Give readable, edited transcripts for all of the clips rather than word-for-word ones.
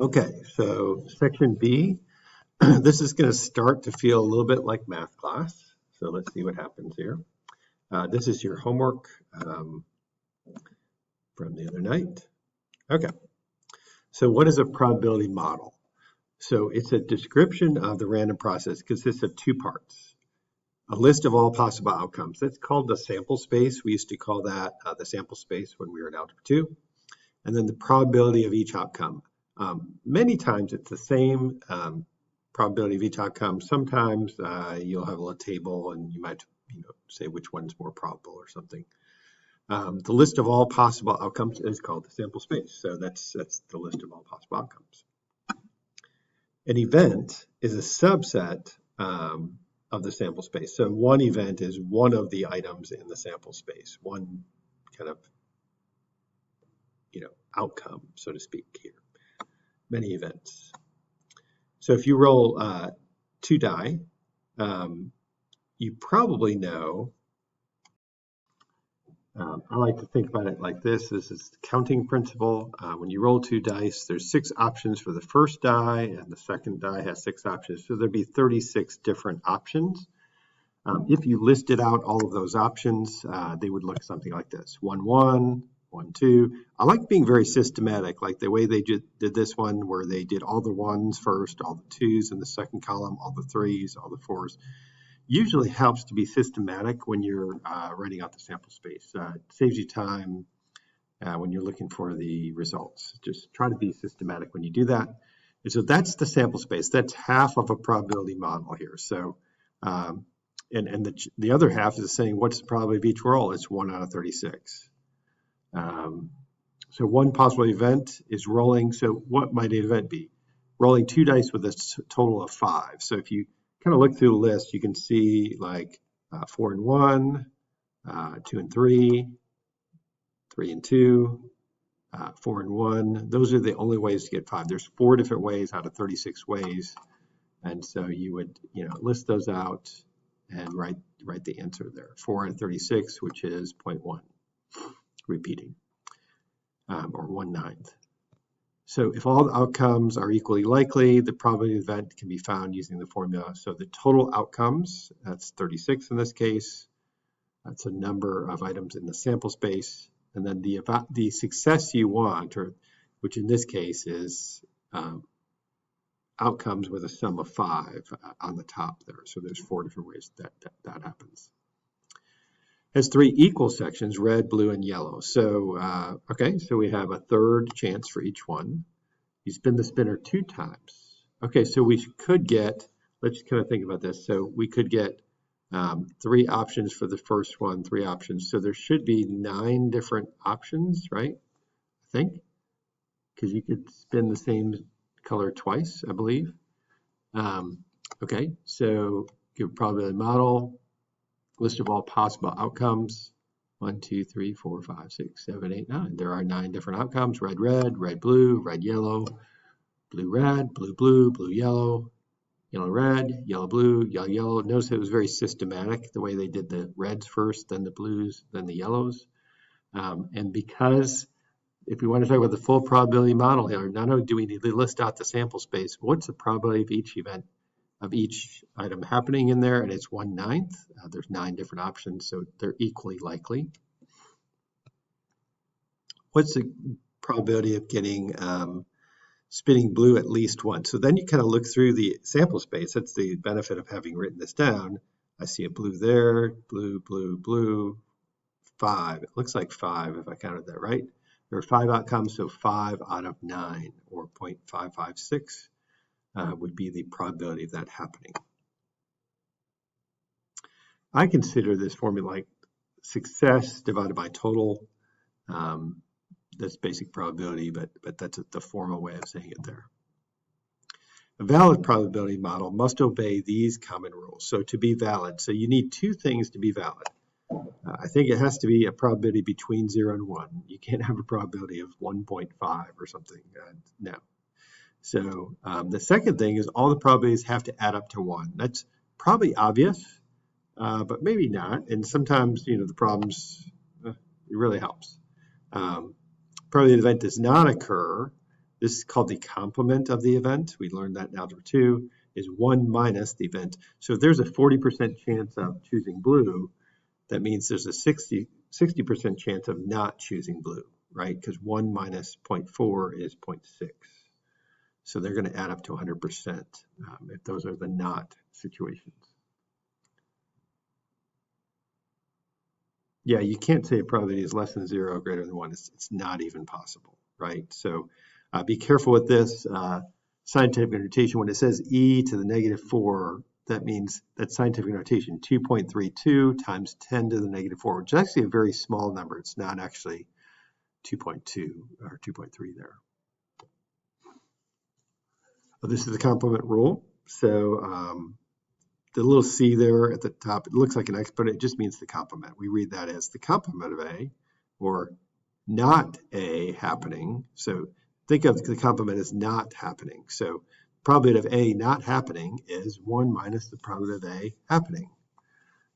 Okay, so section B, this is going to start to feel a little bit like math class. So let's see what happens here. This is your homework from the other night. Okay, so what is a probability model? So it's a description of the random process, consists of two parts. A list of all possible outcomes. That's called the sample space. We used to call that the sample space when we were in Algebra 2. And then the probability of each outcome. Many times it's the same probability of each outcome. Sometimes you'll have a little table and you might say which one's more probable or something. The list of all possible outcomes is called the sample space. So that's the list of all possible outcomes. An event is a subset of the sample space. So one event is one of the items in the sample space, one kind of outcome, so to speak here. Many events. So if you roll 2 die, you probably know, I like to think about it like this. This is the counting principle. When you roll 2 dice, there's 6 options for the first die, and the second die has 6 options. So there'd be 36 different options. If you listed out all of those options, they would look something like this. 1, 1, 1, 2. I like being very systematic, like the way they did this one, where they did all the 1s first, all the 2s in the second column, all the 3s, all the 4s. Usually helps to be systematic when you're writing out the sample space. It saves you time when you're looking for the results. Just try to be systematic when you do that. And so that's the sample space. That's half of a probability model here. So, and the other half is saying what's the probability of each roll? It's 1 out of 36. So one possible event is rolling. So what might an event be? Rolling 2 dice with a total of 5. So if you kind of look through the list, you can see like 4 and 1, 2 and 3, 3 and 2, 4 and 1. Those are the only ways to get 5. There's 4 different ways out of 36 ways. And so you would, list those out and write the answer there. 4 out of 36, which is 0.1, repeating, or 1/9. So if all the outcomes are equally likely, the probability of the event can be found using the formula. So the total outcomes, that's 36 in this case. That's a number of items in the sample space. And then the success you want, which in this case is outcomes with a sum of 5 on the top there. So there's 4 different ways that happens. Has 3 equal sections, red, blue, and yellow. So, okay, so we have a third chance for each one. You spin the spinner 2 times. Okay, so we could get, let's just kind of think about this. So we could get 3 options for the first one, 3 options. So there should be 9 different options, right? I think, because you could spin the same color twice, I believe. Okay, so give probability model. List of all possible outcomes. 1, 2, 3, 4, 5, 6, 7, 8, 9. There are 9 different outcomes. Red, red, red, blue, red, yellow, blue, red, blue, blue, blue, yellow, yellow, red, yellow, blue, yellow, yellow. Notice it was very systematic, the way they did the reds first, then the blues, then the yellows. And because if we want to talk about the full probability model here, not only do we need to list out the sample space, what's the probability of each event, of each item happening in there, and it's 1/9. There's 9 different options, so they're equally likely. What's the probability of getting spinning blue at least once? So then you kind of look through the sample space. That's the benefit of having written this down. I see a blue there, blue, blue, blue, 5. It looks like 5 if I counted that right. There are 5 outcomes, so 5 out of 9, or 0.556. Would be the probability of that happening. I consider this formula like success divided by total. That's basic probability, but that's the formal way of saying it there. A valid probability model must obey these common rules. So to be valid, so you need 2 things to be valid. I think it has to be a probability between 0 and 1. You can't have a probability of 1.5 or something. No. So the second thing is all the probabilities have to add up to 1. That's probably obvious, but maybe not. And sometimes, the problems, it really helps. Probability the event does not occur This is called the complement of the event. We learned that in Algebra 2 is 1 minus the event. So if there's a 40% chance of choosing blue, that means there's a 60% chance of not choosing blue, right? Because 1 minus 0.4 is 0.6. So they're going to add up to 100% if those are the not situations. Yeah, you can't say a probability is less than 0 or greater than 1. It's not even possible, right? So be careful with this. Scientific notation, when it says e to the negative 4, that means that scientific notation 2.32 times 10 to the negative 4, which is actually a very small number. It's not actually 2.2 or 2.3 there. Well, this is the complement rule. So the little c there at the top, it looks like an X, but it just means the complement. We read that as the complement of A, or not A happening. So think of the complement as not happening. So probability of A not happening is 1 minus the probability of A happening.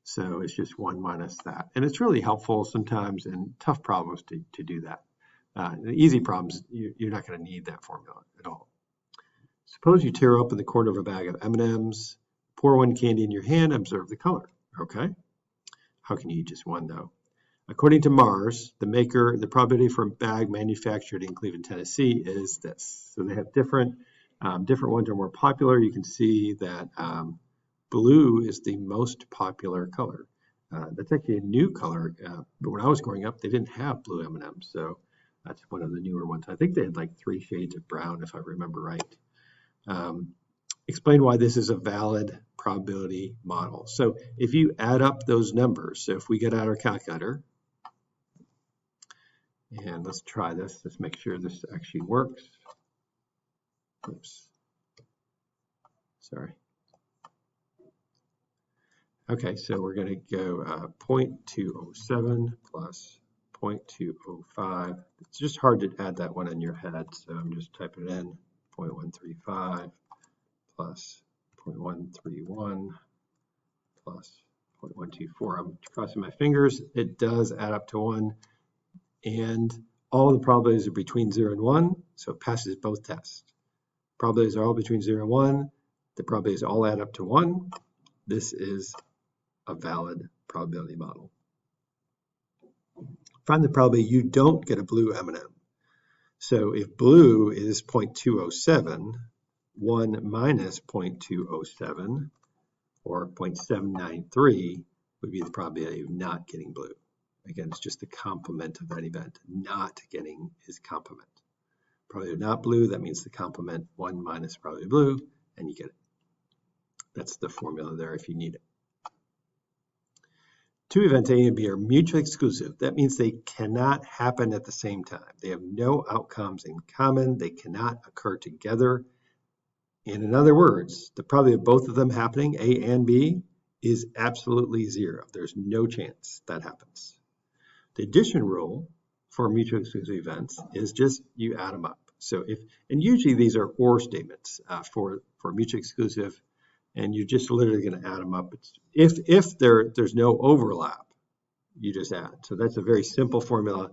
So it's just 1 minus that. And it's really helpful sometimes in tough problems to do that. In easy problems, you're not going to need that formula at all. Suppose you tear open the corner of a bag of M&Ms, pour one candy in your hand, observe the color. Okay. How can you eat just one, though? According to Mars, the maker, the probability for a bag manufactured in Cleveland, Tennessee is this. So they have different ones are more popular. You can see that blue is the most popular color. That's actually a new color. But when I was growing up, they didn't have blue M&Ms. So that's one of the newer ones. I think they had like 3 shades of brown, if I remember right. Explain why this is a valid probability model. So if you add up those numbers, so if we get out our calculator, and let's try this, let's make sure this actually works. Oops. Sorry. Okay, so we're going to go 0.207 plus 0.205. It's just hard to add that one in your head, so I'm just typing it in. 0.135 plus 0.131 plus 0.124. I'm crossing my fingers. It does add up to 1. And all the probabilities are between 0 and 1, so it passes both tests. Probabilities are all between 0 and 1. The probabilities all add up to 1. This is a valid probability model. Find the probability you don't get a blue M&M. So if blue is 0.207, 1 minus 0.207, or 0.793 would be the probability of not getting blue. Again, it's just the complement of that event. Not getting is complement. Probability of not blue, that means the complement 1 minus probability of blue, and you get it. That's the formula there if you need it. 2 events A and B are mutually exclusive. That means they cannot happen at the same time. They have no outcomes in common. They cannot occur together. And in other words, the probability of both of them happening, A and B, is absolutely 0. There's no chance that happens. The addition rule for mutually exclusive events is just you add them up. So and usually these are or statements for mutually exclusive, and you're just literally going to add them up. If there's no overlap, you just add. So that's a very simple formula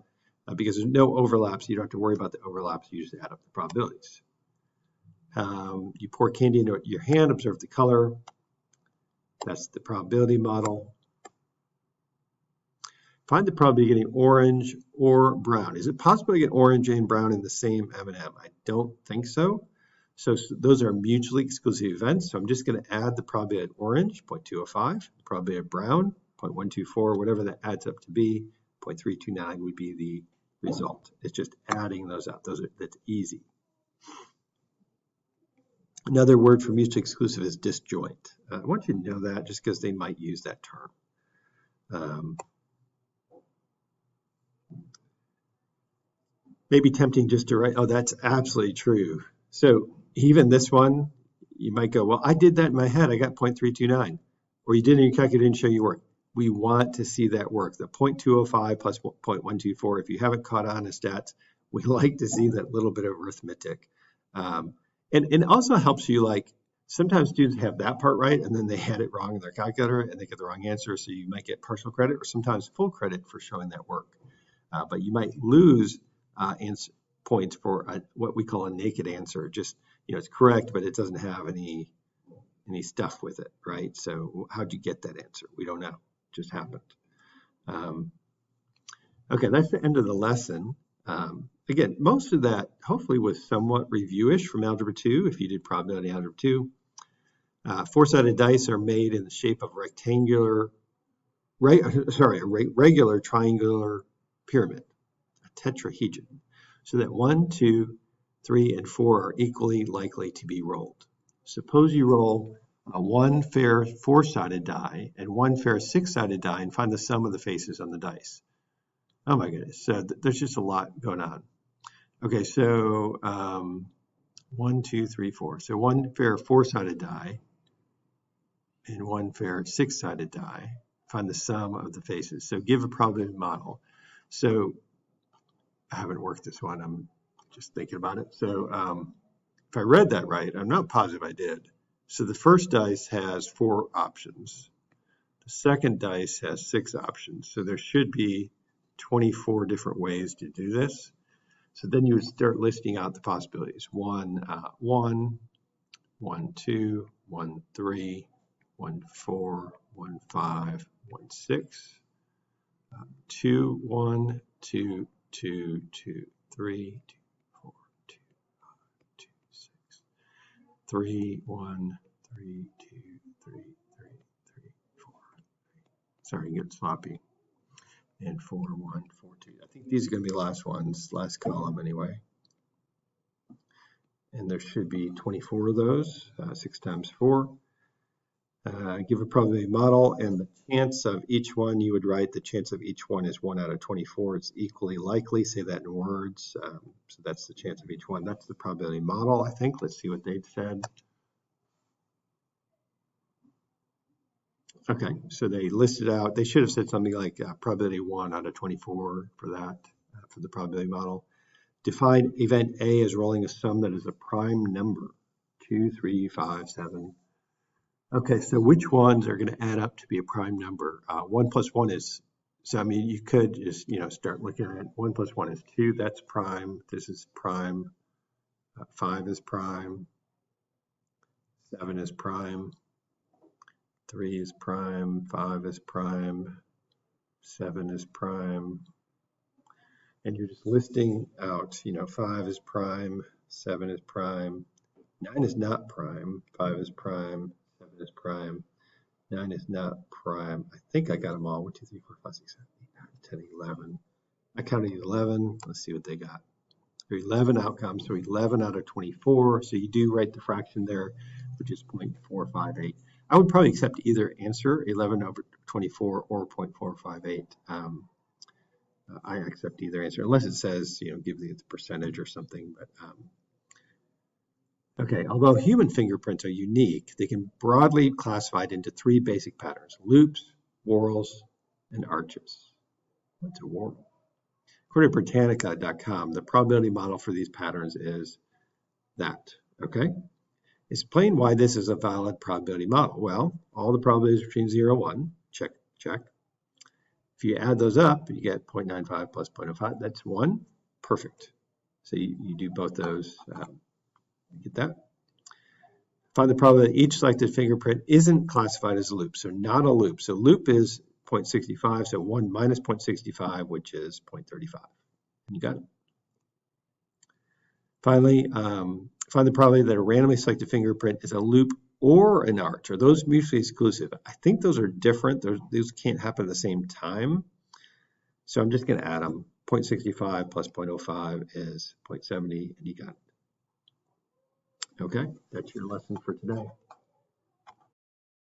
because there's no overlaps. You don't have to worry about the overlaps. You just add up the probabilities. You pour candy into your hand, observe the color. That's the probability model. Find the probability of getting orange or brown. Is it possible to get orange and brown in the same M&M? I don't think so. So those are mutually exclusive events. So I'm just going to add the probability of orange, 0.205, the probability of brown, 0.124, whatever that adds up to be, 0.329 would be the result. It's just adding those up. That's easy. Another word for mutually exclusive is disjoint. I want you to know that just because they might use that term. Maybe tempting just to write, oh, that's absolutely true. So even this one, you might go, well, I did that in my head. I got 0.329. Or you did it in your calculator, didn't show you work. We want to see that work. The 0.205 plus 0.124, if you haven't caught on to stats, we like to see that little bit of arithmetic. And it also helps you, like, sometimes students have that part right, and then they had it wrong in their calculator, and they get the wrong answer, so you might get partial credit or sometimes full credit for showing that work. But you might lose points for what we call a naked answer. Just, it's correct, but it doesn't have any stuff with it, right? So how'd you get that answer? We don't know. It just happened. Okay, that's the end of the lesson. Again, most of that hopefully was somewhat reviewish from Algebra 2, if you did probability Algebra 2. Four-sided dice are made in the shape of a regular triangular pyramid, a tetrahedron, so that 1, 2, 3, and 4 are equally likely to be rolled. Suppose you roll one fair four-sided die and one fair six-sided die and find the sum of the faces on the dice. Oh my goodness, so there's just a lot going on. Okay, so 1, 2, 3, 4. So one fair four-sided die and one fair six-sided die. Find the sum of the faces. So give a probability model. So I haven't worked this one. I'm just thinking about it. So if I read that right, I'm not positive I did. So the first dice has 4 options. The second dice has 6 options. So there should be 24 different ways to do this. So then you would start listing out the possibilities. 1, 1, 1, 2, 1, 3, 1, 4, 1, 5, 1, 6, 2, 1, 2, 2, 2, 3, 2, 4, 2, 5, 2, 6, 3, 1, 3, 2, 3, 3, 3, 4. Sorry, get sloppy. And 4, 1, 4, 2. I think these are going to be last ones, last column anyway. And there should be 24 of those, 6 times 4. Give a probability model, and the chance of each one, you would write the chance of each one is 1 out of 24. It's equally likely. Say that in words. So that's the chance of each one. That's the probability model, I think. Let's see what they'd said. Okay, so they listed out, they should have said something like probability 1 out of 24 for that, for the probability model. Define event A as rolling a sum that is a prime number, 2, 3, 5, 7. Okay, so which ones are going to add up to be a prime number? 1 plus 1 is, so I mean, you could just, start looking at it. 1 plus 1 is 2, that's prime. This is prime. 5 is prime. 7 is prime. 3 is prime, 5 is prime, 7 is prime, and you're just listing out, 5 is prime, 7 is prime, 9 is not prime, 5 is prime, 7 is prime, 9 is not prime. I think I got them all. 1, 2, 3, 4, 5, 6, 7, 8, 9, 10, 11. I counted 11. Let's see what they got. There are 11 outcomes, so 11 out of 24. So you do write the fraction there, which is 0.458. I would probably accept either answer, 11 over 24 or 0.458. I accept either answer, unless it says, give the percentage or something. But okay, although human fingerprints are unique, they can broadly be classified into 3 basic patterns: loops, whorls, and arches. What's a whorl? According to Britannica.com, the probability model for these patterns is that, okay? Explain why this is a valid probability model. Well, all the probabilities between 0 and 1, check, check. If you add those up, you get 0.95 plus 0.05, that's 1, perfect. So you do both those, get that? Find the probability that each selected fingerprint isn't classified as a loop, so not a loop. So loop is 0.65, so 1 minus 0.65, which is 0.35. You got it. Finally, find the probability that a randomly selected fingerprint is a loop or an arch. Are those mutually exclusive? I think those are different. Those can't happen at the same time. So I'm just going to add them. 0.65 plus 0.05 is 0.70, and you got it. Okay, that's your lesson for today.